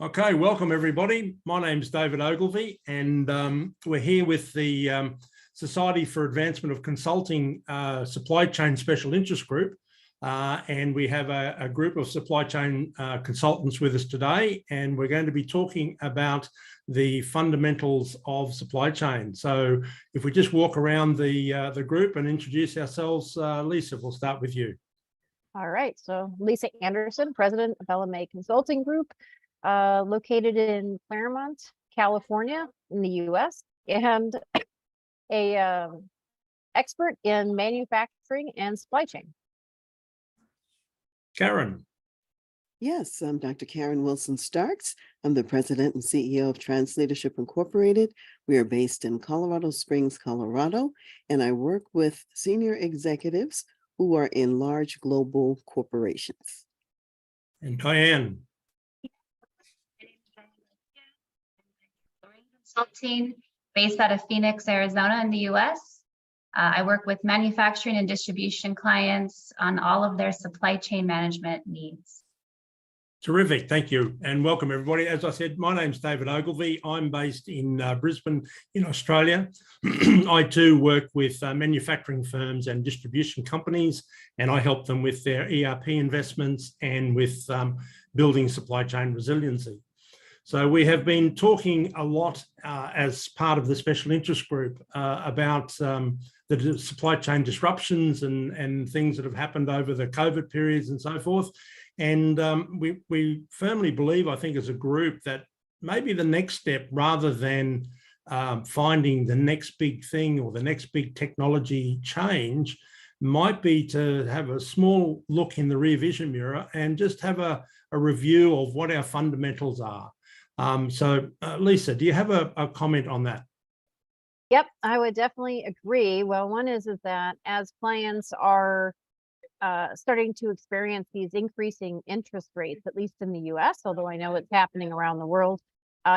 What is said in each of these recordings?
Okay, welcome everybody. My name's David Ogilvie, and we're here with the Society for Advancement of Consulting Supply Chain Special Interest Group. And we have a group of supply chain consultants with us today, and we're going to be talking about the fundamentals of supply chain. So if we just walk around the group and introduce ourselves, Lisa, we'll start with you. All right, so Lisa Anderson, President of LMA Consulting Group, located in Claremont, California, in the US, and a expert in manufacturing and supply chain. Karen. Yes, I'm Dr. Karen Wilson-Starks. I'm the President and CEO of Transleadership Incorporated. We are based in Colorado Springs, Colorado, and I work with senior executives who are in large global corporations. And Diane. Consulting based out of Phoenix, Arizona in the US. I work with manufacturing and distribution clients on all of their supply chain management needs. Terrific, thank you, and welcome everybody. As I said, my name's David Ogilvie. I'm based in Brisbane in Australia. I too work with manufacturing firms and distribution companies, and I help them with their ERP investments and with building supply chain resiliency. So we have been talking a lot as part of the special interest group about the supply chain disruptions and things that have happened over the COVID periods and so forth. And we firmly believe, I think, as a group, that maybe the next step, rather than finding the next big thing or the next big technology change, might be to have a small look in the rear vision mirror and just have a review of what our fundamentals are. So Lisa, do you have a comment on that? Yep, I would definitely agree. Well, one is that as clients are starting to experience these increasing interest rates, at least in the US, although I know it's happening around the world,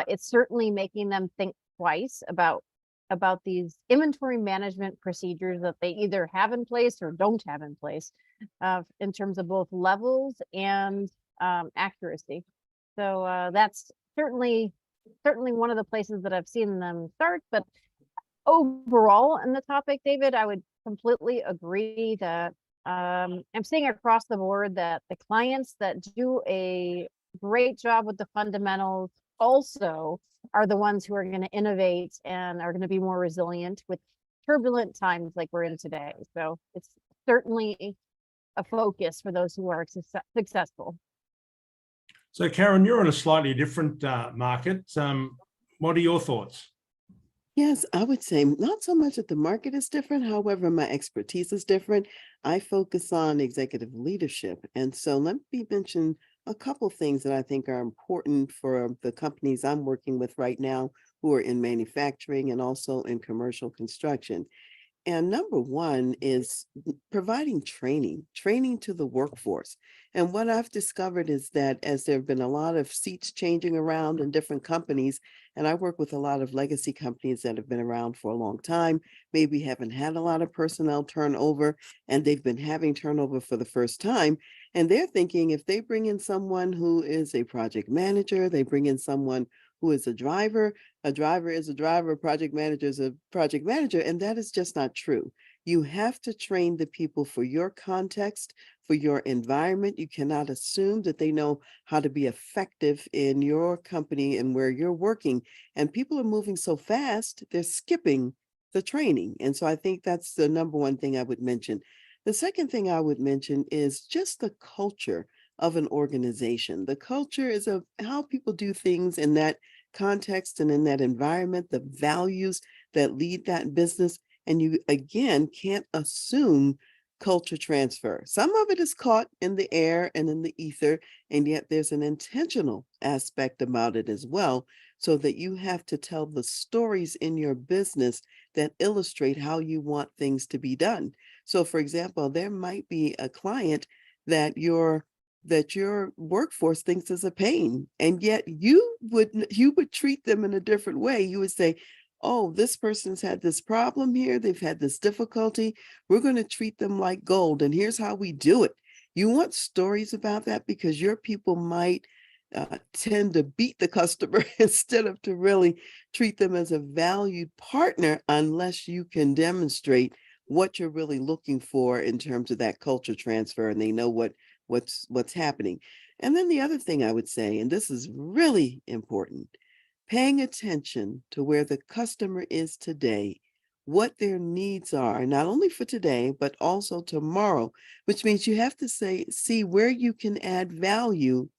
it's certainly making them think twice about these inventory management procedures that they either have in place or don't have in place in terms of both levels and accuracy. So that's certainly one of the places that I've seen them start. But overall in the topic, David, I would completely agree that I'm seeing across the board that the clients that do a great job with the fundamentals also are the ones who are going to innovate and are going to be more resilient with turbulent times like we're in today. So it's certainly a focus for those who are successful. So Karen, you're in a slightly different market. What are your thoughts? Yes, I would say not so much that the market is different. However, my expertise is different. I focus on executive leadership. And so let me mention a couple things that I think are important for the companies I'm working with right now who are in manufacturing and also in commercial construction. And number one is providing training to the workforce. And what I've discovered is that as there have been a lot of seats changing around in different companies, and I work with a lot of legacy companies that have been around for a long time, maybe haven't had a lot of personnel turnover, and they've been having turnover for the first time. And they're thinking if they bring in someone who is a project manager, they bring in someone who is a driver is a driver, a project manager is a project manager, and that is just not true. You have to train the people for your context, for your environment. You cannot assume that they know how to be effective in your company and where you're working. And people are moving so fast, they're skipping the training. And so I think that's the number one thing I would mention. The second thing I would mention is just the culture of an organization. The culture is of how people do things in that context and in that environment, the values that lead that business. And you, again, can't assume culture transfer. Some of it is caught in the air and in the ether, and yet there's an intentional aspect about it as well, so that you have to tell the stories in your business that illustrate how you want things to be done. So for example, there might be a client that your workforce thinks is a pain, and yet you would treat them in a different way. You would say, oh, this person's had this problem here, they've had this difficulty, we're going to treat them like gold, and here's how we do it. You want stories about that because your people might tend to beat the customer instead of to really treat them as a valued partner, unless you can demonstrate what you're really looking for in terms of that culture transfer, and they know what's happening. And then the other thing I would say, and this is really important, paying attention to where the customer is today, what their needs are, not only for today, but also tomorrow, which means you have to see where you can add value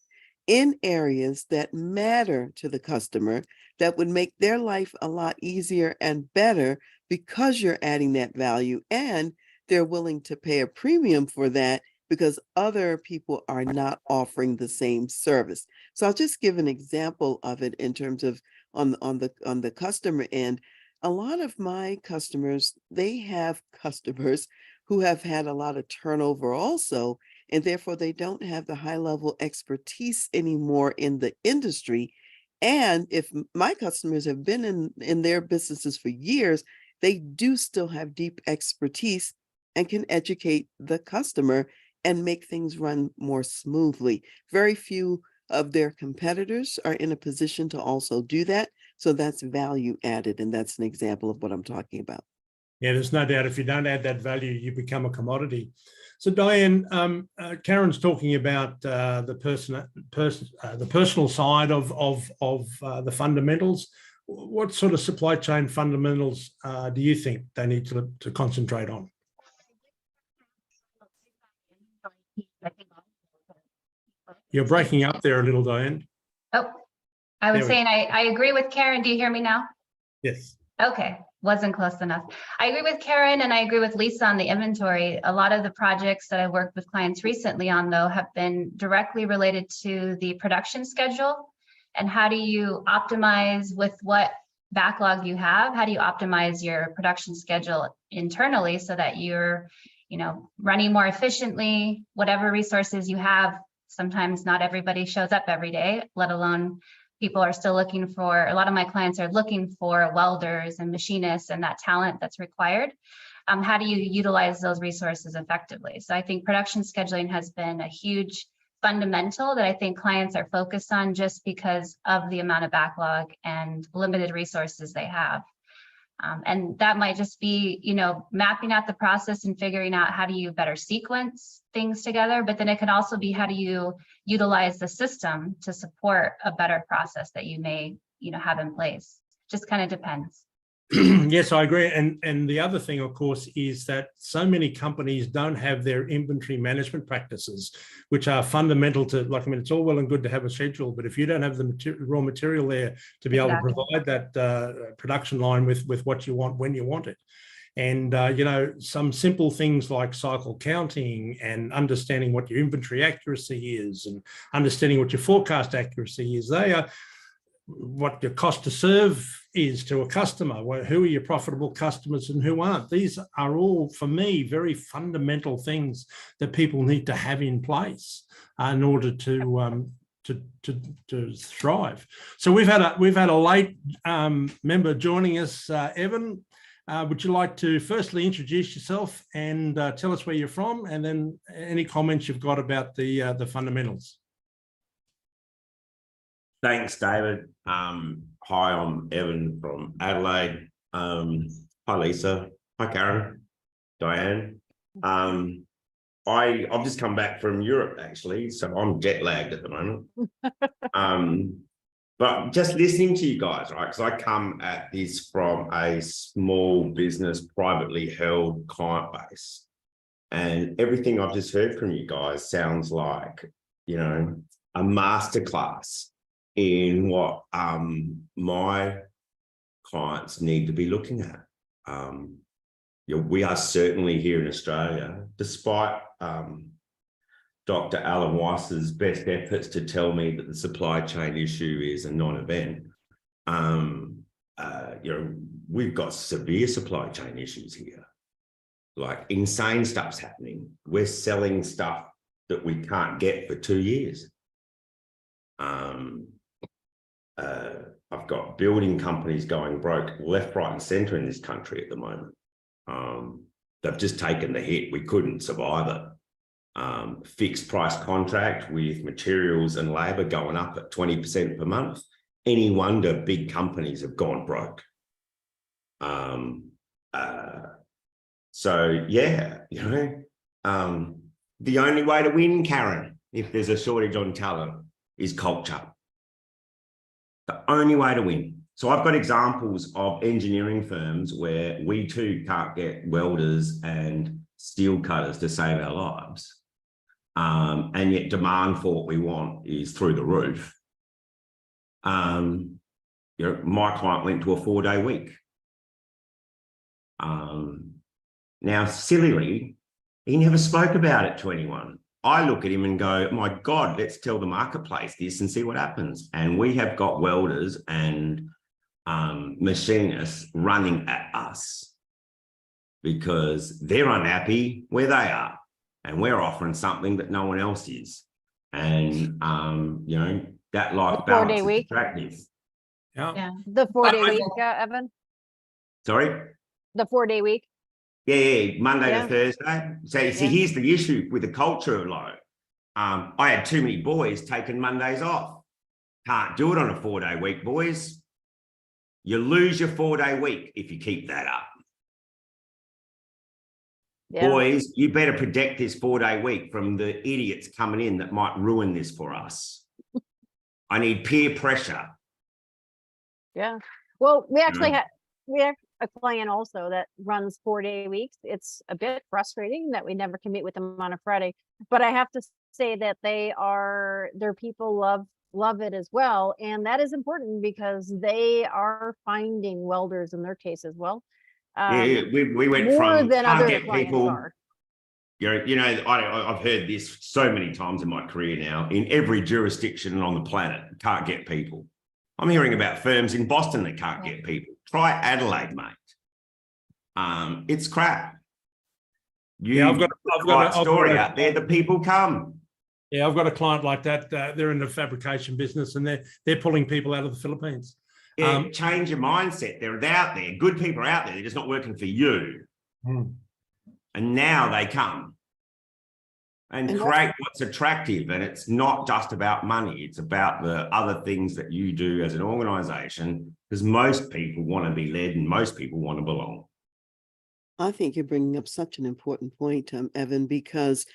in areas that matter to the customer, that would make their life a lot easier and better because you're adding that value, and they're willing to pay a premium for that because other people are not offering the same service. So I'll just give an example of it in terms of on the customer end. A lot of my customers, they have customers who have had a lot of turnover also, and therefore they don't have the high level expertise anymore in the industry. And if my customers have been in their businesses for years, they do still have deep expertise and can educate the customer and make things run more smoothly. Very few of their competitors are in a position to also do that. So that's value added. And that's an example of what I'm talking about. Yeah, there's no doubt if you don't add that value, you become a commodity. So Diane, Karen's talking about the personal side of the fundamentals. What sort of supply chain fundamentals do you think they need to concentrate on? You're breaking up there a little, Diane. Oh, I was saying I agree with Karen. Do you hear me now? Yes. Okay, wasn't close enough. I agree with Karen and I agree with Lisa on the inventory. A lot of the projects that I've worked with clients recently on, though, have been directly related to the production schedule. And how do you optimize with what backlog you have? How do you optimize your production schedule internally so that you're, running more efficiently, whatever resources you have? Sometimes not everybody shows up every day, let alone people are still looking for, a lot of my clients are looking for welders and machinists and that talent that's required. How do you utilize those resources effectively? So I think production scheduling has been a huge fundamental that I think clients are focused on just because of the amount of backlog and limited resources they have. And that might just be, mapping out the process and figuring out how do you better sequence things together, but then it can also be how do you utilize the system to support a better process that you may, have in place. Just kind of depends. Yes, I agree. And the other thing, of course, is that so many companies don't have their inventory management practices, which are fundamental to, it's all well and good to have a schedule, but if you don't have the raw material there to be able to provide that production line with what you want when you want it. And, some simple things like cycle counting and understanding what your inventory accuracy is and understanding what your forecast accuracy is, they are what your cost to serve is to a customer. Who are your profitable customers and who aren't? These are all, for me, very fundamental things that people need to have in place in order to thrive. So we've had a late member joining us, Evan. Would you like to firstly introduce yourself and tell us where you're from, and then any comments you've got about the fundamentals? Thanks, David. Hi, I'm Evan from Adelaide. Hi, Lisa. Hi, Karen. Diane. I've just come back from Europe, actually, so I'm jet lagged at the moment. But just listening to you guys, right? Because I come at this from a small business, privately held client base, and everything I've just heard from you guys sounds like, a masterclass in what my clients need to be looking at. We are certainly here in Australia, despite Dr. Alan Weiss's best efforts to tell me that the supply chain issue is a non-event. We've got severe supply chain issues here. Like insane stuff's happening. We're selling stuff that we can't get for 2 years. I've got building companies going broke left, right, and centre in this country at the moment. They've just taken the hit. We couldn't survive it. fixed price contract with materials and labour going up at 20% per month. Any wonder big companies have gone broke. So yeah, you know, the only way to win, Karen, if there's a shortage on talent, is culture. The only way to win. So I've got examples of engineering firms where we too can't get welders and steel cutters to save our lives. And yet demand for what we want is through the roof. You know, my client went to a 4-day week. Now, sillily, he never spoke about it to anyone. I look at him and go, my God, let's tell the marketplace this and see what happens. And we have got welders and machinists running at us because they're unhappy where they are. And we're offering something that no one else is. And, you know, that life balance is attractive. Yeah. The 4-day week, Evan? Sorry? The 4-day week? Yeah, Monday to Thursday. So see, here's the issue with the culture of like, I had too many boys taking Mondays off. Can't do it on a 4-day week, boys. You lose your 4-day week if you keep that up. Yeah. Boys, you better protect this 4-day week from the idiots coming in that might ruin this for us. I need peer pressure. Yeah. Well, we actually have a client also that runs 4-day weeks. It's a bit frustrating that we never can meet with them on a Friday, but I have to say that their people love it as well. And that is important because they are finding welders in their case as well. We went more from than other target clients people. Are. You know, I've heard this so many times in my career now. In every jurisdiction on the planet, can't get people. I'm hearing about firms in Boston that can't get people. Try Adelaide, mate. It's crap. I've got a story out there. The people come. Yeah, I've got a client like that. They're in the fabrication business, and they're pulling people out of the Philippines. Yeah, change your mindset. They're out there. Good people are out there. They're just not working for you. And now they come and create what's attractive. And it's not just about money. It's about the other things that you do as an organization, because most people want to be led and most people want to belong. I think you're bringing up such an important point, Evan, because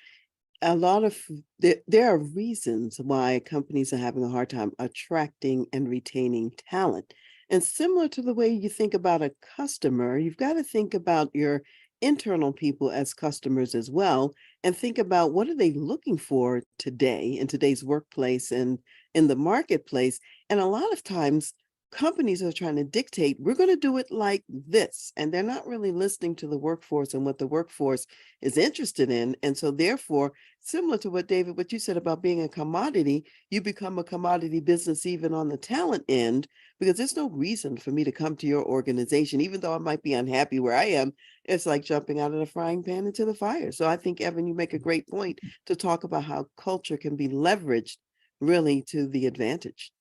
a lot of there are reasons why companies are having a hard time attracting and retaining talent. And similar to the way you think about a customer, you've got to think about your internal people as customers as well, and think about what are they looking for today in today's workplace and in the marketplace. And a lot of times companies are trying to dictate, we're going to do it like this. And they're not really listening to the workforce and what the workforce is interested in. And so therefore, similar to what David, what you said about being a commodity, you become a commodity business even on the talent end, because there's no reason for me to come to your organization, even though I might be unhappy where I am. It's like jumping out of the frying pan into the fire. So I think, Evan, you make a great point to talk about how culture can be leveraged really to the advantage.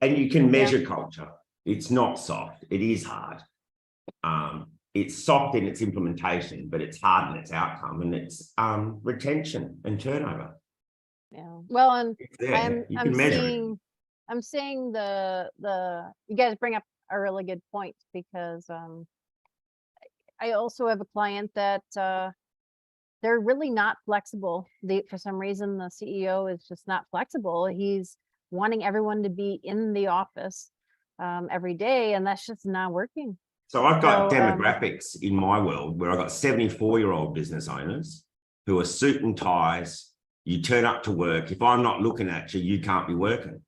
And you can measure culture. It's not soft. It is hard. It's soft in its implementation, but it's hard in its outcome, and it's retention and turnover. Yeah. Well, and I'm seeing the you guys bring up a really good point, because I also have a client that they're really not flexible. For some reason, the CEO is just not flexible. He's wanting everyone to be in the office every day, and that's just not working. So I've got demographics in my world where I've got 74-year-old business owners who are suit and ties. You turn up to work. If I'm not looking at you, you can't be working,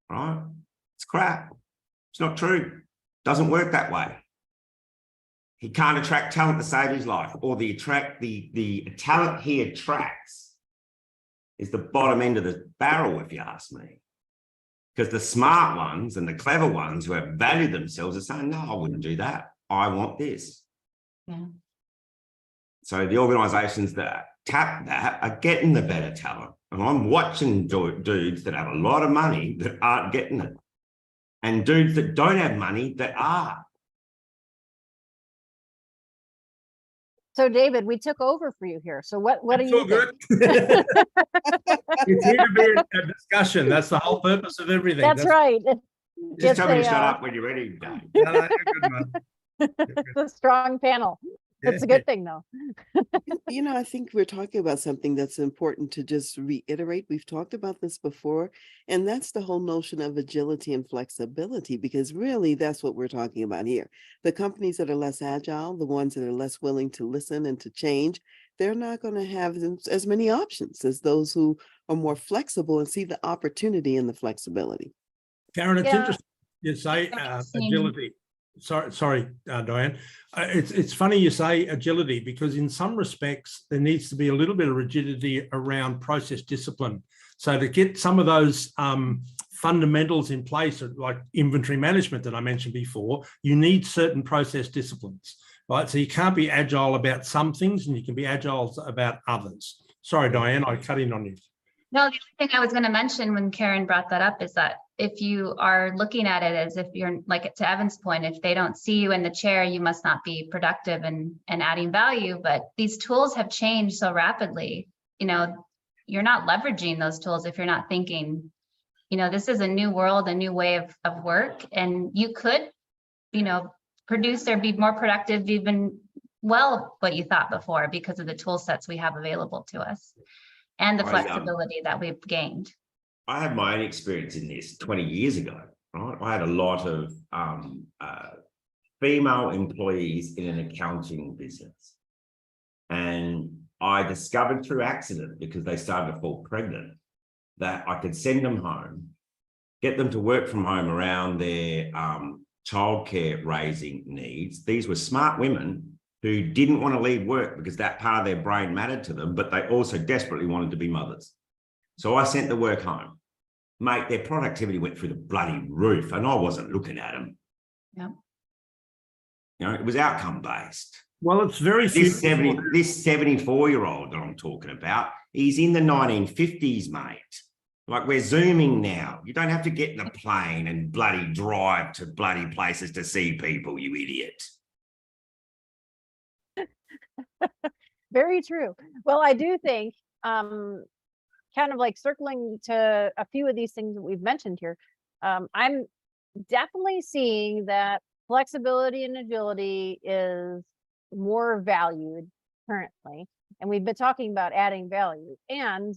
right? It's crap. It's not true. Doesn't work that way. He can't attract talent to save his life, or the talent he attracts is the bottom end of the barrel, if you ask me. Because the smart ones and the clever ones who have valued themselves are saying, no, I wouldn't do that. I want this. Yeah. So the organizations that tap that are getting the better talent. And I'm watching dudes that have a lot of money that aren't getting it. And dudes that don't have money that are. So David, we took over for you here. So what do It's you all think? good. It's here to be a discussion. That's the whole purpose of everything. That's right. Just It's tell me to a, shut up when you're ready, Dave. No, no, you're good, man. it's a strong panel. That's a good thing though. You know, I think we're talking about something that's important to just reiterate. We've talked about this before, and that's the whole notion of agility and flexibility, because really that's what we're talking about here. The companies that are less agile, the ones that are less willing to listen and to change, they're not going to have as many options as those who are more flexible and see the opportunity in the flexibility. Karen, it's Yeah. interesting you say Same. agility. Sorry, Diane. It's funny you say agility, because in some respects there needs to be a little bit of rigidity around process discipline. So to get some of those fundamentals in place, like inventory management that I mentioned before, you need certain process disciplines, right? So you can't be agile about some things and you can be agile about others. Sorry, Diane, I cut in on you. No, the other thing I was going to mention when Karen brought that up is that if you are looking at it as if you're, like to Evan's point, if they don't see you in the chair, you must not be productive and adding value. But these tools have changed so rapidly. You know, you're not leveraging those tools if you're not thinking, you know, this is a new world, a new way of work, and you could, you know, produce or be more productive even well what you thought before because of the tool sets we have available to us and the flexibility that we've gained. I had my own experience in this 20 years ago, right? I had a lot of female employees in an accounting business. And I discovered through accident, because they started to fall pregnant, that I could send them home, get them to work from home around their childcare raising needs. These were smart women who didn't want to leave work because that part of their brain mattered to them, but they also desperately wanted to be mothers. So I sent the work home. Mate, their productivity went through the bloody roof, and I wasn't looking at them. Yeah. You know, it was outcome based. Well, it's very This 74-year-old that I'm talking about, he's in the 1950s, mate. Like, we're zooming now. You don't have to get in a plane and bloody drive to bloody places to see people, you idiot. Very true. Well, I do think, kind of like circling to a few of these things that we've mentioned here, I'm definitely seeing that flexibility and agility is more valued currently. And we've been talking about adding value, and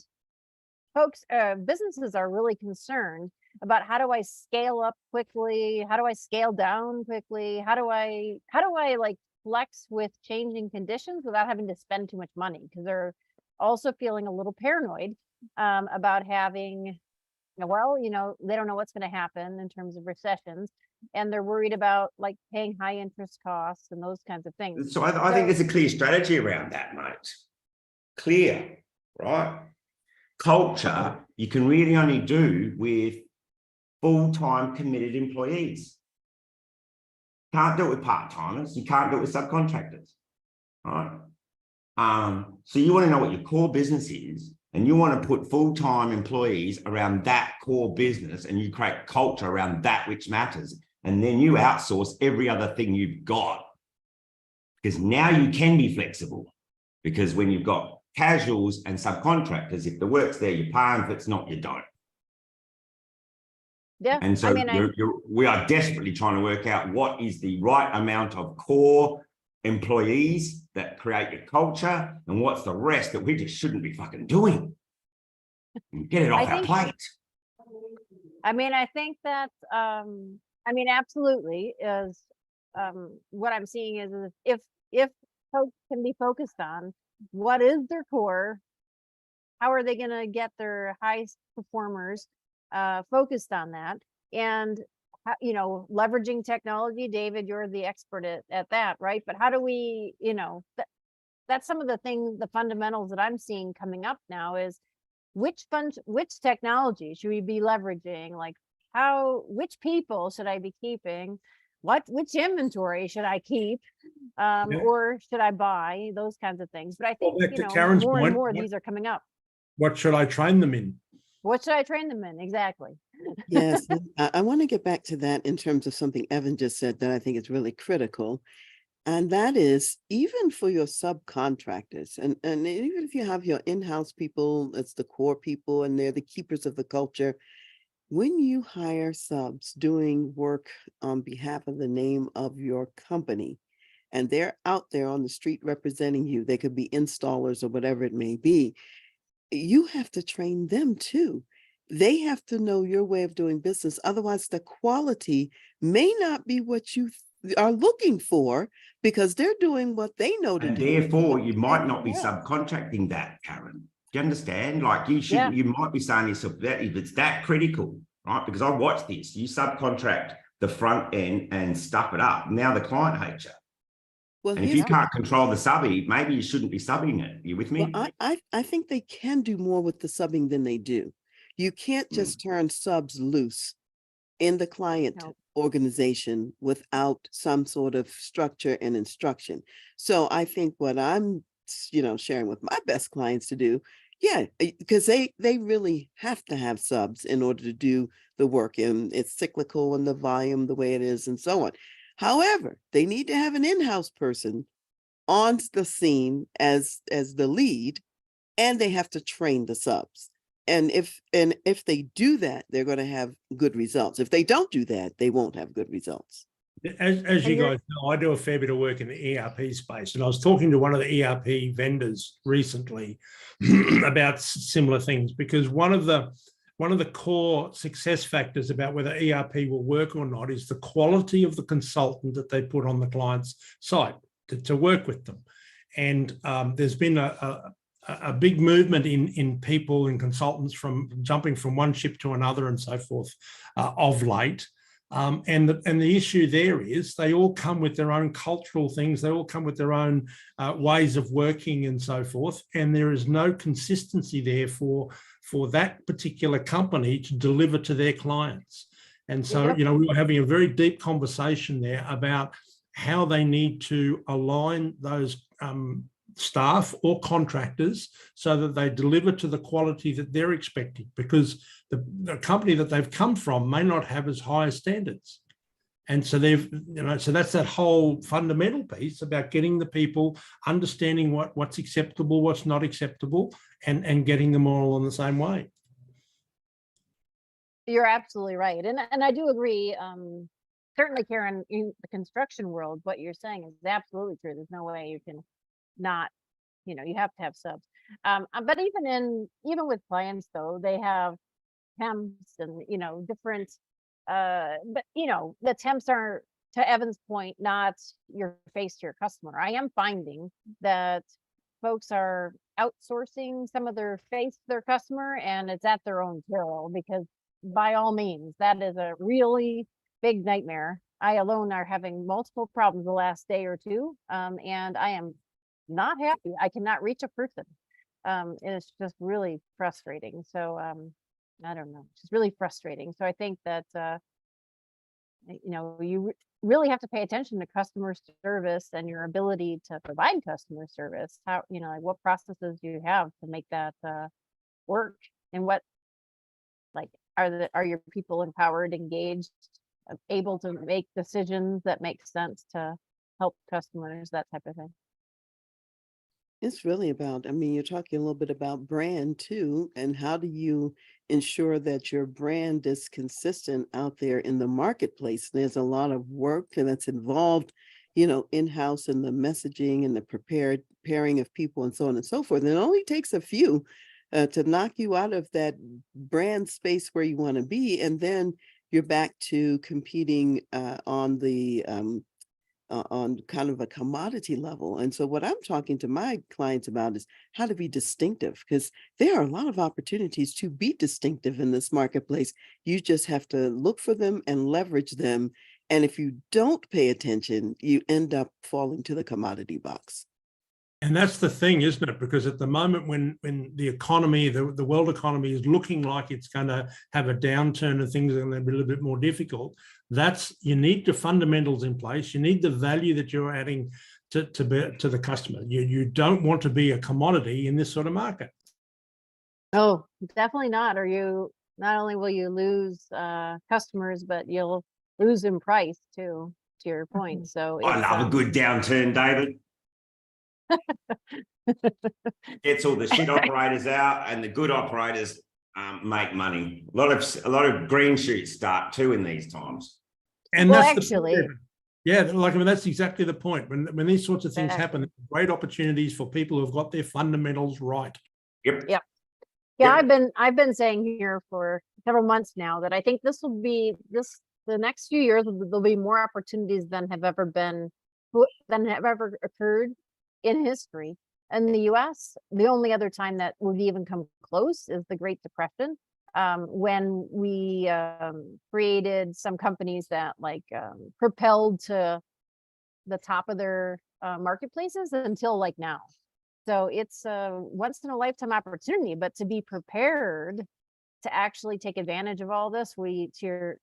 folks, businesses are really concerned about, how do I scale up quickly? How do I scale down quickly? How do I like flex with changing conditions without having to spend too much money? Because they're also feeling a little paranoid about having, well, you know, they don't know what's going to happen in terms of recessions, and they're worried about like paying high interest costs and those kinds of things. So I think there's a clear strategy around that, mate. Clear, right? Culture, you can really only do with full-time committed employees. Can't do it with part-timers. You can't do it with subcontractors, right? So you want to know what your core business is, and you want to put full-time employees around that core business, and you create culture around that which matters. And then you outsource every other thing you've got, because now you can be flexible. Because when you've got casuals and subcontractors, if the work's there, you pay them. If it's not, you don't. Yeah. And so we are desperately trying to work out what is the right amount of core employees that create your culture, and what's the rest that we just shouldn't be fucking doing. Get it off our plate. I mean, I think that, absolutely is, what I'm seeing is if folks can be focused on what is their core, how are they going to get their highest performers focused on that, and you know, leveraging technology. David, you're the expert at that, right? But how do we, you know, that's some of the things, the fundamentals that I'm seeing coming up now is which technology should we be leveraging? Like which people should I be keeping? Which inventory should I keep? Or should I buy? Those kinds of things. But I think, you know, Karen's more point, and more these are coming up. What should I train them in? What should I train them in? Exactly. Yes, I want to get back to that in terms of something Evan just said that I think is really critical. And that is even for your subcontractors. And even if you have your in-house people, it's the core people and they're the keepers of the culture. When you hire subs doing work on behalf of the name of your company, and they're out there on the street representing you, they could be installers or whatever it may be, you have to train them too. They have to know your way of doing business. Otherwise, the quality may not be what you are looking for because they're doing what they know to And do. therefore, you might not be Yeah. subcontracting that, Karen. Do you understand? Like you should, Yeah. you might be saying to yourself that if it's that critical, right? Because I watched this, you subcontract the front end and stuff it up. Now the client hates you. Well, And if here's you can't control the subby, maybe you shouldn't be subbing it. Are you with me? well, I think they can do more with the subbing than they do. You can't just turn subs loose in the client No. organization without some sort of structure and instruction. So I think what I'm, sharing with my best clients to do, yeah, because they really have to have subs in order to do the work, and it's cyclical and the volume the way it is and so on. However, they need to have an in-house person on the scene as the lead, and they have to train the subs. And if they do that, they're going to have good results. If they don't do that, they won't have good results. As you you're- guys know, I do a fair bit of work in the ERP space, and I was talking to one of the ERP vendors recently about similar things, because one of the core success factors about whether ERP will work or not is the quality of the consultant that they put on the client's site to work with them. And there's been a big movement in people and consultants from jumping from one ship to another and so forth of late. And the issue there is they all come with their own cultural things. They all come with their own ways of working and so forth. And there is no consistency there for that particular company to deliver to their clients. And so, Yep. we were having a very deep conversation there about how they need to align those staff or contractors so that they deliver to the quality that they're expecting, because the company that they've come from may not have as high standards. And so so that's that whole fundamental piece about getting the people understanding what's acceptable, what's not acceptable, and getting them all on the same way. You're absolutely right. And I do agree. Certainly, Karen, in the construction world, what you're saying is absolutely true. There's no way you can not, you have to have subs. But even with clients though, they have temps and, different, but the temps are, to Evan's point, not your face to your customer. I am finding that folks are outsourcing some of their face to their customer, and it's at their own peril, because by all means, that is a really big nightmare. I alone are having multiple problems the last day or two, and I am not happy. I cannot reach a person. And it's just really frustrating. So I don't know, it's just really frustrating. So I think that you really have to pay attention to customer service and your ability to provide customer service. How, like what processes do you have to make that work, and what, like, are your people empowered, engaged, able to make decisions that make sense to help customers, that type of thing. It's really about, you're talking a little bit about brand too, and how do you ensure that your brand is consistent out there in the marketplace? There's a lot of work that's involved, in-house, in the messaging and the preparing of people and so on and so forth. And it only takes a few to knock you out of that brand space where you want to be, and then you're back to competing on kind of a commodity level. And so what I'm talking to my clients about is how to be distinctive, because there are a lot of opportunities to be distinctive in this marketplace. You just have to look for them and leverage them. And if you don't pay attention, you end up falling to the commodity box. And that's the thing, isn't it? Because at the moment, when the economy, the world economy is looking like it's going to have a downturn and things are going to be a little bit more difficult, you need the fundamentals in place. You need the value that you're adding to the customer. You don't want to be a commodity in this sort of market. Oh, definitely not. Or not only will you lose customers, but you'll lose in price too to your point. So I it's, love a good downturn, David. Gets all the shit operators out, and the good operators make money. A lot of green shoots start too in these times. And Well, that's actually- the point. Yeah, like I mean, that's exactly the point. When these sorts of things happen, great opportunities for people who've got their fundamentals right. Yep. Yeah. Yeah. I've been saying here for several months now that I think this will be the next few years, there'll be more opportunities than have ever occurred in history. In the US, the only other time that would even come close is the Great Depression, when we created some companies that propelled to the top of their marketplaces until like now. So it's a once in a lifetime opportunity, but to be prepared to actually take advantage of all this, to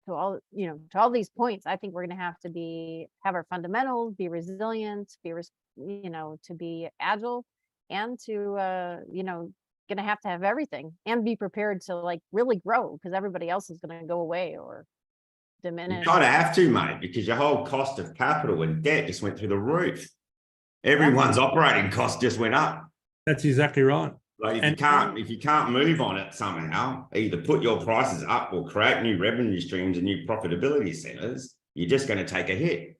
all these points, I think we're going to have to have our fundamentals, be resilient, to be agile, and to going to have everything and be prepared to really grow, because everybody else is going to go away or diminish. You kind of have to, mate, because your whole cost of capital and debt just went through the roof. Everyone's operating cost just went up. That's exactly right. Like if you can't move on it somehow, either put your prices up or create new revenue streams and new profitability centers, you're just going to take a hit.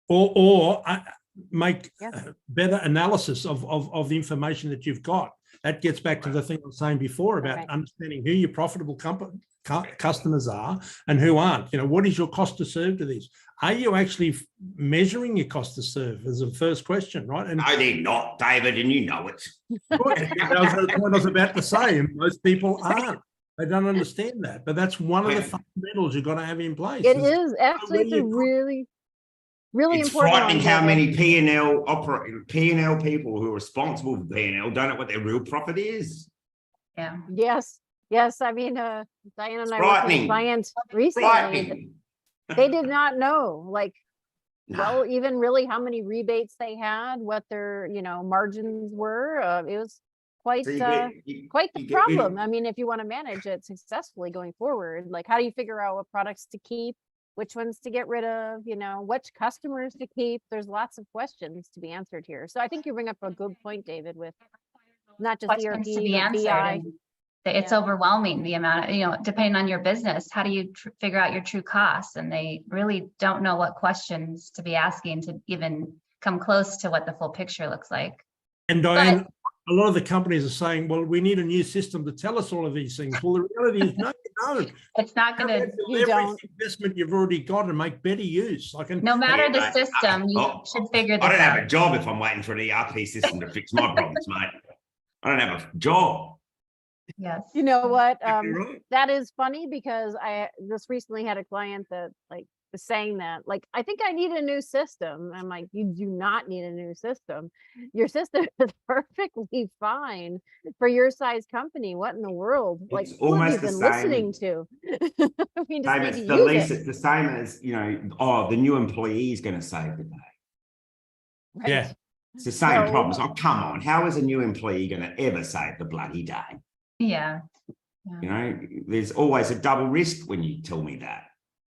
Or make better analysis of the information that you've got. That gets back to the thing I was saying before about understanding who your profitable customers are and who aren't. What is your cost to serve to these? Are you actually measuring your cost to serve as a first question, right? And no, they're not, David, and you know it. That was the point I was about to say, and most people aren't. They don't understand that, but that's one of the fundamentals you've got to have in place. It is actually, it's a really it's important. Frightening how many P&L people who are responsible for P&L don't know what their real profit is. Yeah. Yes. I mean, Diane and I worked with a client recently. They did not know, even really how many rebates they had, what their margins were. It was quite the problem. I mean, if you want to manage it successfully going forward, how do you figure out what products to keep, which ones to get rid of, which customers to keep? There's lots of questions to be answered here. So I think you bring up a good point, David, with not just ERP, questions to be but answered. BI. It's overwhelming, the amount of, depending on your business, how do you figure out your true costs? And they really don't know what questions to be asking to even come close to what the full picture looks like. And Diane, a lot of the companies are saying, well, we need a new system to tell us all of these things. Well, the reality is, no, you don't. It's not going to, every investment you've already got and make better use. No matter the system, you should figure this out. I don't have a job if I'm waiting for an ERP system to fix my problems, mate. I don't have a job. Yes. You know what? That is funny, because I just recently had a client that was saying that, I think I need a new system. I'm like, you do not need a new system. Your system is perfectly fine for your size company. What in the world? It's what have almost you the been same. listening to? I mean, just maybe It's the use least. it. It's the same as the new employee is going to save the day. Right. Yeah. It's the same problems. Oh, come on. How is a new employee going to ever save the bloody day? Yeah. There's always a double risk when you tell me that.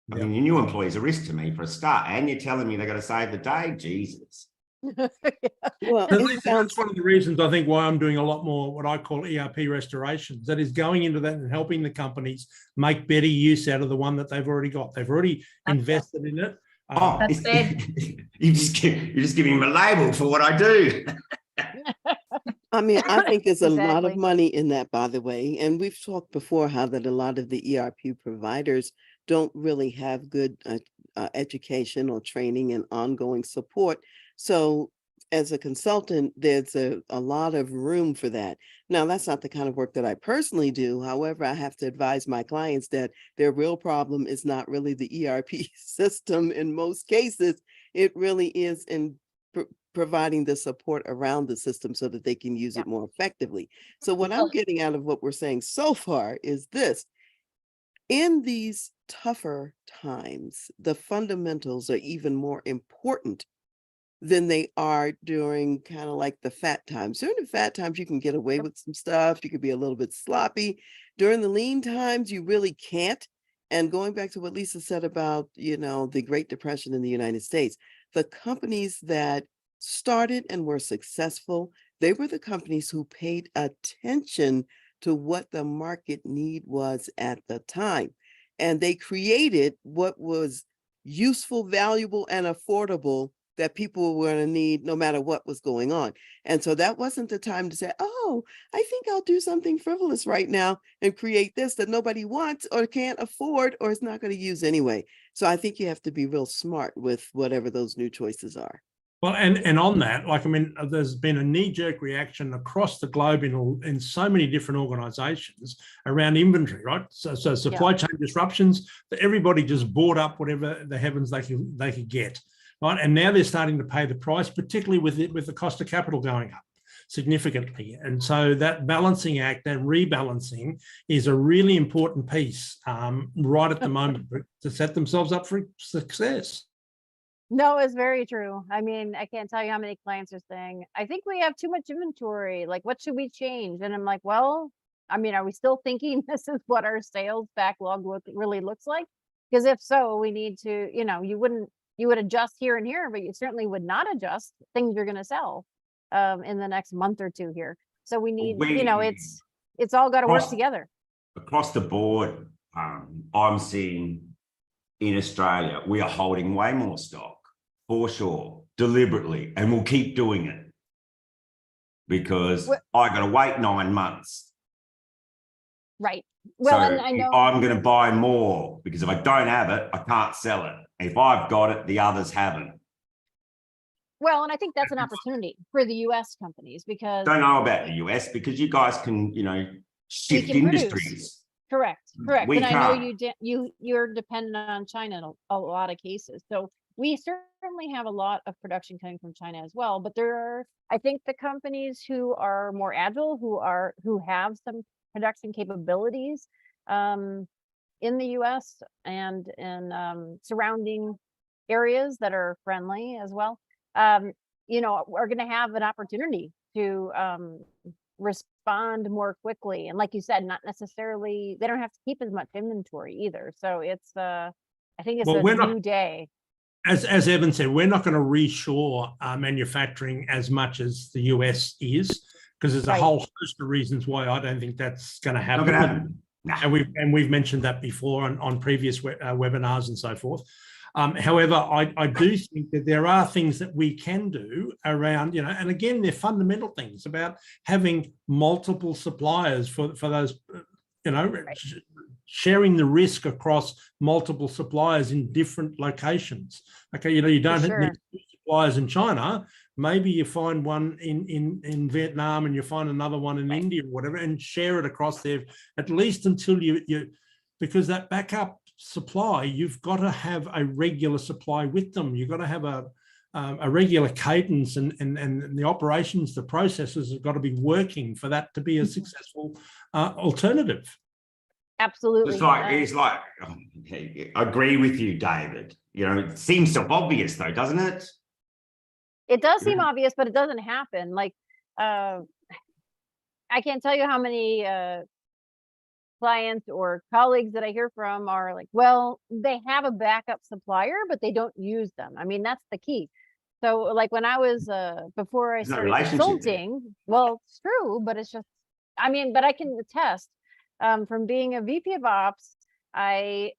I mean, your new employee is a risk to me for a start, and you're telling me they're going to save the day. Jesus. Well, that's one of the reasons I think why I'm doing a lot more what I call ERP restorations. That is going into that and helping the companies make better use out of the one that they've already got. They've already invested in it. That's big. You're just giving them a label for what I do. I mean, I think there's a lot of money in that, by the way. And we've talked before how that a lot of the ERP providers don't really have good education or training and ongoing support. So as a consultant, there's a lot of room for that. Now, that's not the kind of work that I personally do. However, I have to advise my clients that their real problem is not really the ERP system in most cases. It really is in providing the support around the system so that they can use it more effectively. So what I'm getting out of what we're saying so far is this: in these tougher times, the fundamentals are even more important than they are during kind of like the fat times. During the fat times, you can get away with some stuff. You could be a little bit sloppy. During the lean times, you really can't. And going back to what Lisa said about, the Great Depression in the United States, the companies that started and were successful, they were the companies who paid attention to what the market need was at the time. And they created what was useful, valuable, and affordable that people were going to need no matter what was going on. And so that wasn't the time to say, oh, I think I'll do something frivolous right now and create this that nobody wants or can't afford or is not going to use anyway. So I think you have to be real smart with whatever those new choices are. Well, and on that, like, I mean, there's been a knee-jerk reaction across the globe in so many different organizations around inventory, right? So supply chain disruptions, everybody just bought up whatever the heavens they could get, right? And now they're starting to pay the price, particularly with the cost of capital going up significantly. And so that balancing act, that rebalancing, is a really important piece right at the moment to set themselves up for success. No, it's very true. I mean, I can't tell you how many clients are saying, I think we have too much inventory. Like, what should we change? And I'm like, well, I mean, are we still thinking this is what our sales backlog really looks like? Because if so, we need to, you would adjust here and here, but you certainly would not adjust things you're going to sell in the next month or two here. So we need, it's all got to work together. Across the board, I'm seeing in Australia, we are holding way more stock, for sure, deliberately, and we'll keep doing it because I got to wait 9 months. Right. Well, so and I know I'm going to buy more because if I don't have it, I can't sell it. If I've got it, the others haven't. Well, and I think that's an opportunity for the US companies because don't know about the US because you guys can, shift industries. Correct. We and can't. I know you're dependent on China in a lot of cases. So we certainly have a lot of production coming from China as well. But there are, I think, the companies who are more agile, who have some production capabilities in the US and in surrounding areas that are friendly as well, are going to have an opportunity to respond more quickly. And like you said, not necessarily, they don't have to keep as much inventory either. So it's, I think it's a new day. As Evan said, we're not going to reshore manufacturing as much as the US is, because there's a whole host of reasons why I don't think that's going to happen. And we've mentioned that before on previous webinars and so forth. However, I do think that there are things that we can do around, and again, they're fundamental things about having multiple suppliers for those, sharing the risk across multiple suppliers in different locations. Okay, you don't need suppliers in China. Maybe you find one in Vietnam and you find another one in India or whatever, and share it across there, at least until you because that backup supply, you've got to have a regular supply with them. You've got to have a regular cadence, and the operations, the processes have got to be working for that to be a successful alternative. Absolutely. It's like I agree with you, David. It seems so obvious though, doesn't it? It does seem obvious, but it doesn't happen. Like, I can't tell you how many clients or colleagues that I hear from are like, well, they have a backup supplier, but they don't use them. I mean, that's the key. So like when I was, before I started consulting, well, it's true, but it's just, but I can attest from being a VP of Ops, we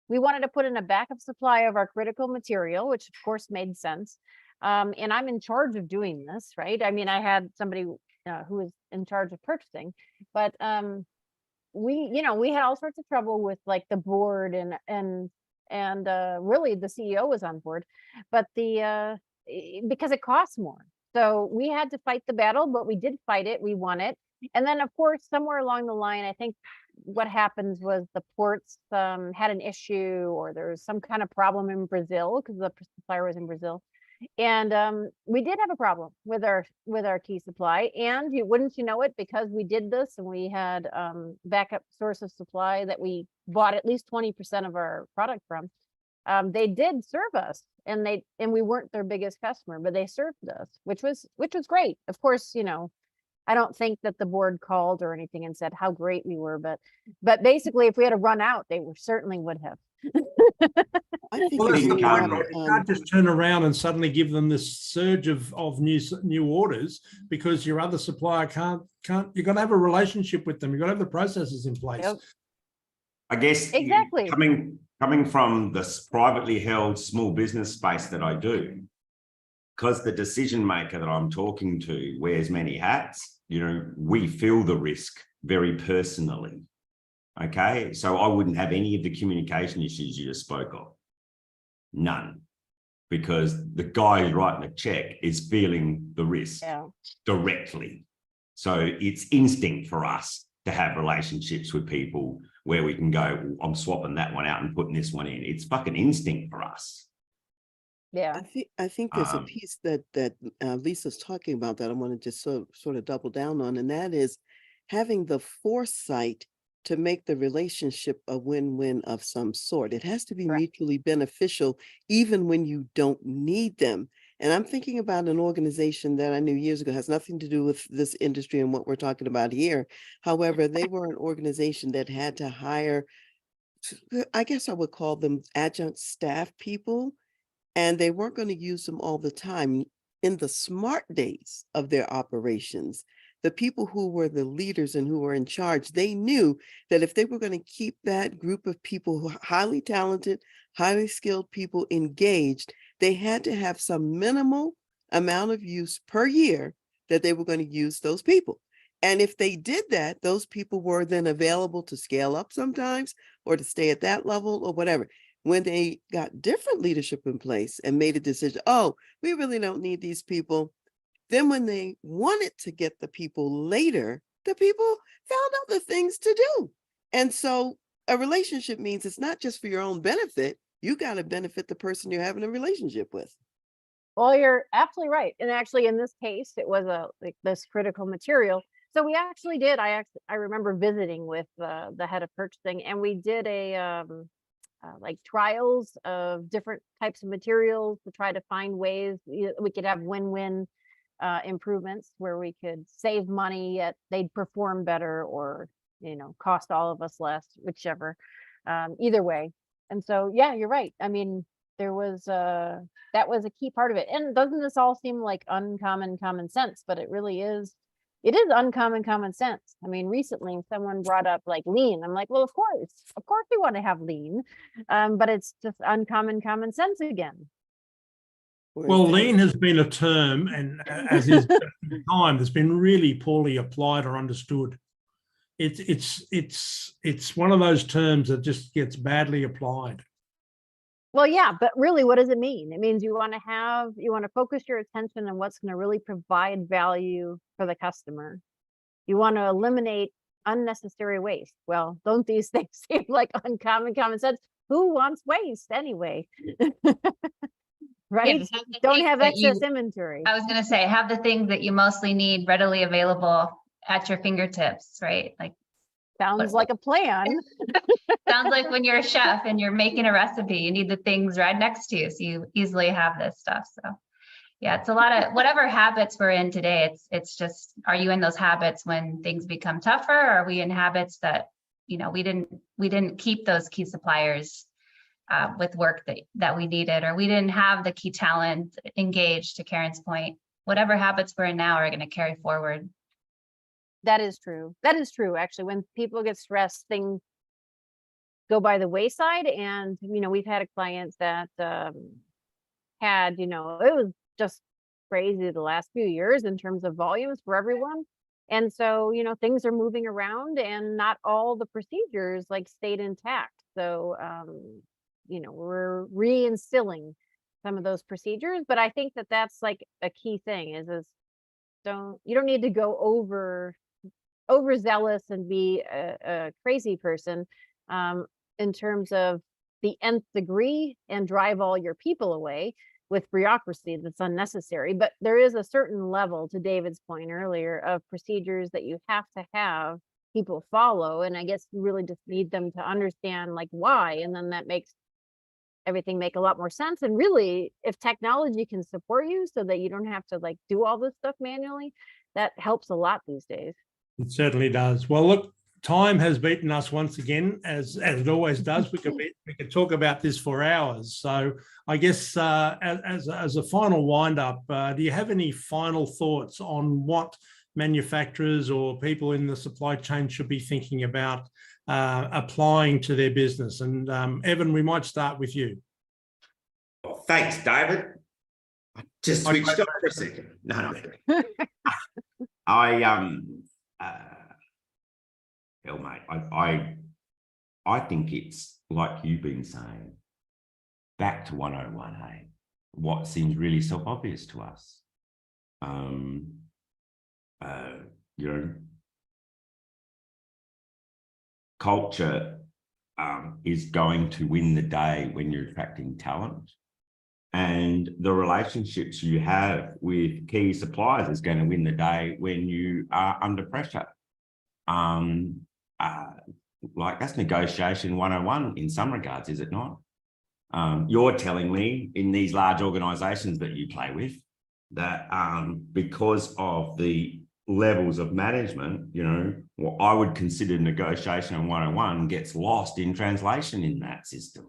wanted to put in a backup supply of our critical material, which of course made sense. And I'm in charge of doing this, right? I had somebody who was in charge of purchasing, but we had all sorts of trouble with like the board and really the CEO was on board, but because it costs more. So we had to fight the battle, but we did fight it. We won it. And then of course, somewhere along the line, I think what happens was the ports had an issue, or there was some kind of problem in Brazil because the supplier was in Brazil. And we did have a problem with our key supply, and wouldn't you know it, because we did this and we had backup source of supply that we bought at least 20% of our product from. They did serve us, and we weren't their biggest customer, but they served us, which was great. Of course, I don't think that the board called or anything and said how great we were, but basically if we had to run out, they certainly would have. I think Well, that's it's the really point, Um, right? You can't just turn around and suddenly give them this surge of new orders because your other supplier can't. You've got to have a relationship with them. You've got to have the processes in place. Yep. I guess Exactly. coming from this privately held small business space that I do, because the decision maker that I'm talking to wears many hats, we feel the risk very personally. Okay, so I wouldn't have any of the communication issues you just spoke of. None. Because the guy who's writing a check is feeling the risk directly. So it's instinct for us to have relationships with people where we can go, I'm swapping that one out and putting this one in. It's fucking instinct for us. Yeah. I think there's a piece that Lisa's talking about that I want to just sort of double down on, and that is having the foresight to make the relationship a win-win of some sort. It has to be mutually beneficial, even when you don't need them. And I'm thinking about an organization that I knew years ago, has nothing to do with this industry and what we're talking about here. However, they were an organization that had to hire, I guess I would call them adjunct staff people, and they weren't going to use them all the time. In the smart days of their operations, the people who were the leaders and who were in charge, they knew that if they were going to keep that group of people who are highly talented, highly skilled people engaged, they had to have some minimal amount of use per year that they were going to use those people. And if they did that, those people were then available to scale up sometimes or to stay at that level or whatever. When they got different leadership in place and made a decision, oh, we really don't need these people. Then when they wanted to get the people later, the people found other things to do. And so a relationship means it's not just for your own benefit. You got to benefit the person you're having a relationship with. Well, you're absolutely right. And actually in this case, it was this critical material. So we actually did, I remember visiting with the head of purchasing, and we did like trials of different types of materials to try to find ways we could have win-win improvements where we could save money yet they'd perform better, or cost all of us less, whichever, either way. And so yeah, you're right. I mean, there was that was a key part of it. And doesn't this all seem like uncommon common sense? But it really is. It is uncommon common sense. I mean, recently someone brought up like lean. I'm like, well, of course we want to have lean, but it's just uncommon common sense again. Well, lean has been a term, and as is time, that's been really poorly applied or understood. It's one of those terms that just gets badly applied. Well, yeah, but really, what does it mean? It means you want to focus your attention on what's going to really provide value for the customer. You want to eliminate unnecessary waste. Well, don't these things seem like uncommon common sense? Who wants waste anyway? Right? Don't have excess inventory. I was going to say, have the things that you mostly need readily available at your fingertips, right? Like, sounds like a plan. Sounds like when you're a chef and you're making a recipe, you need the things right next to you, so you easily have this stuff. So yeah, it's a lot of whatever habits we're in today. It's just, are you in those habits when things become tougher? Or are we in habits that, we didn't keep those key suppliers with work that we needed, or we didn't have the key talent engaged, to Karen's point. Whatever habits we're in now are going to carry forward. That is true. That is true. Actually, when people get stressed, things go by the wayside. And, we've had a client that had, it was just crazy the last few years in terms of volumes for everyone. And so, things are moving around and not all the procedures stayed intact. So, we're reinstilling some of those procedures, but I think that that's a key thing is you don't need to go overzealous and be a crazy person in terms of the nth degree and drive all your people away with bureaucracy that's unnecessary. But there is a certain level, to David's point earlier, of procedures that you have to have people follow. And I guess you really just need them to understand why. And then that makes everything make a lot more sense. And really, if technology can support you so that you don't have to do all this stuff manually, that helps a lot these days. It certainly does. Well, look, time has beaten us once again, as it always does. We could talk about this for hours. So I guess as a final wind up, do you have any final thoughts on what manufacturers or people in the supply chain should be thinking about applying to their business? And Evan, we might start with you. Well, thanks, David. I just switched off for a second. No. Hell, mate, I think it's like you've been saying, back to 101A, what seems really self-obvious to us. You know, culture is going to win the day when you're attracting talent. And the relationships you have with key suppliers is going to win the day when you are under pressure. Like that's negotiation 101 in some regards, is it not? You're telling me in these large organizations that you play with that because of the levels of management, you know, what I would consider negotiation 101 gets lost in translation in that system.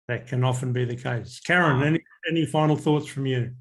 That can often be the case. Karen, any final thoughts from you?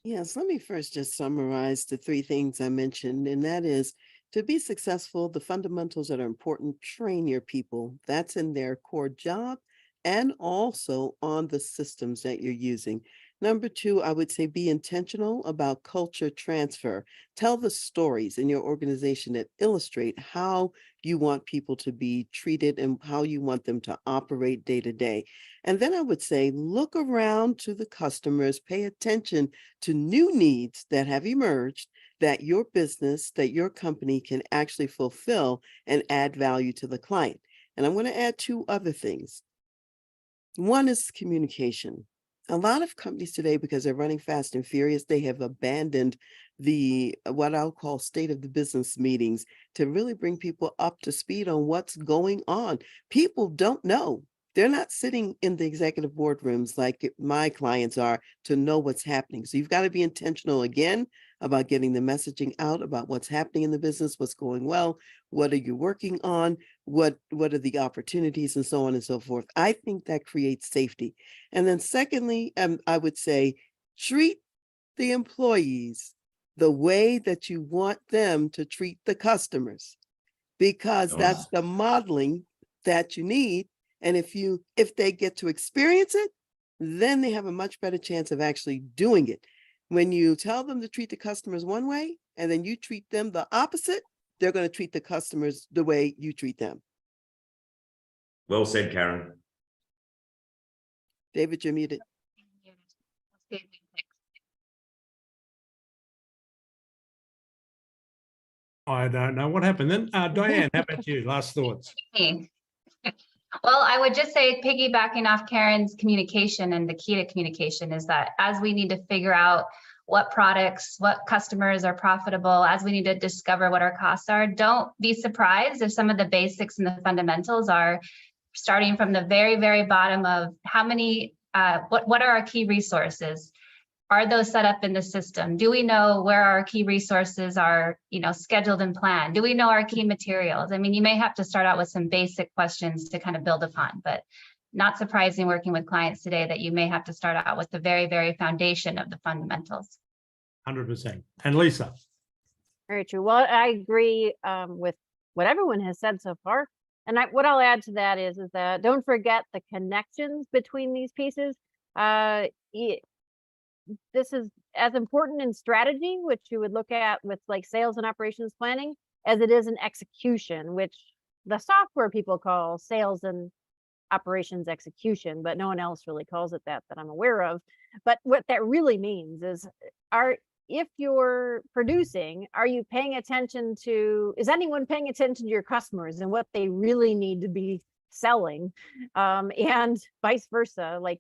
Yes, let me first just summarize the three things I mentioned, and that is to be successful, the fundamentals that are important, train your people. That's in their core job and also on the systems that you're using. Number two, I would say be intentional about culture transfer. Tell the stories in your organization that illustrate how you want people to be treated and how you want them to operate day to day. And then I would say, look around to the customers, pay attention to new needs that have emerged that your business, that your company can actually fulfill and add value to the client. And I'm going to add two other things. One is communication. A lot of companies today, because they're running fast and furious, they have abandoned the what I'll call state of the business meetings to really bring people up to speed on what's going on. People don't know. They're not sitting in the executive boardrooms like my clients are to know what's happening. So you've got to be intentional again about getting the messaging out about what's happening in the business, what's going well, what are you working on, what are the opportunities, and so on and so forth. I think that creates safety. And then secondly, I would say treat the employees the way that you want them to treat the customers, because that's the modeling that you need. And if they get to experience it, then they have a much better chance of actually doing it. When you tell them to treat the customers one way, and then you treat them the opposite, they're going to treat the customers the way you treat them. Well said, Karen. David, you're muted. I don't know what happened then. Diane, how about you? Last thoughts. Well, I would just say, piggybacking off Karen's communication, and the key to communication is that as we need to figure out what products, what customers are profitable, as we need to discover what our costs are, don't be surprised if some of the basics and the fundamentals are starting from the very, very bottom of how many, what are our key resources? Are those set up in the system? Do we know where our key resources are, scheduled and planned? Do we know our key materials? I mean, you may have to start out with some basic questions to kind of build upon, but not surprising working with clients today that you may have to start out with the very, very foundation of the fundamentals. 100%. And Lisa? Very true. Well, I agree with what everyone has said so far. And what I'll add to that is that don't forget the connections between these pieces. This is as important in strategy, which you would look at with like sales and operations planning, as it is in execution, which the software people call sales and operations execution, but no one else really calls it that I'm aware of. But what that really means is, if you're producing, are you paying attention to, is anyone paying attention to your customers and what they really need to be selling, and vice versa? Like,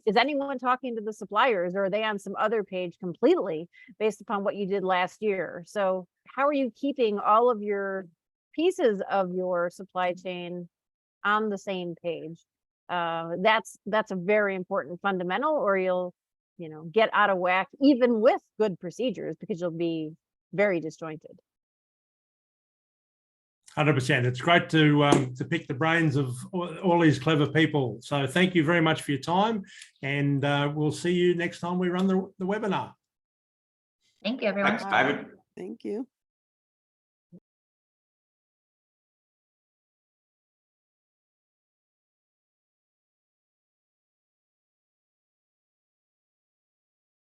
is anyone talking to the suppliers, or are they on some other page completely based upon what you did last year? So how are you keeping all of your pieces of your supply chain on the same page? That's a very important fundamental, or you'll get out of whack even with good procedures, because you'll be very disjointed. 100%. It's great to pick the brains of all these clever people. So thank you very much for your time, and we'll see you next time we run the webinar. Thank you, everyone. Thanks, David. Thank you.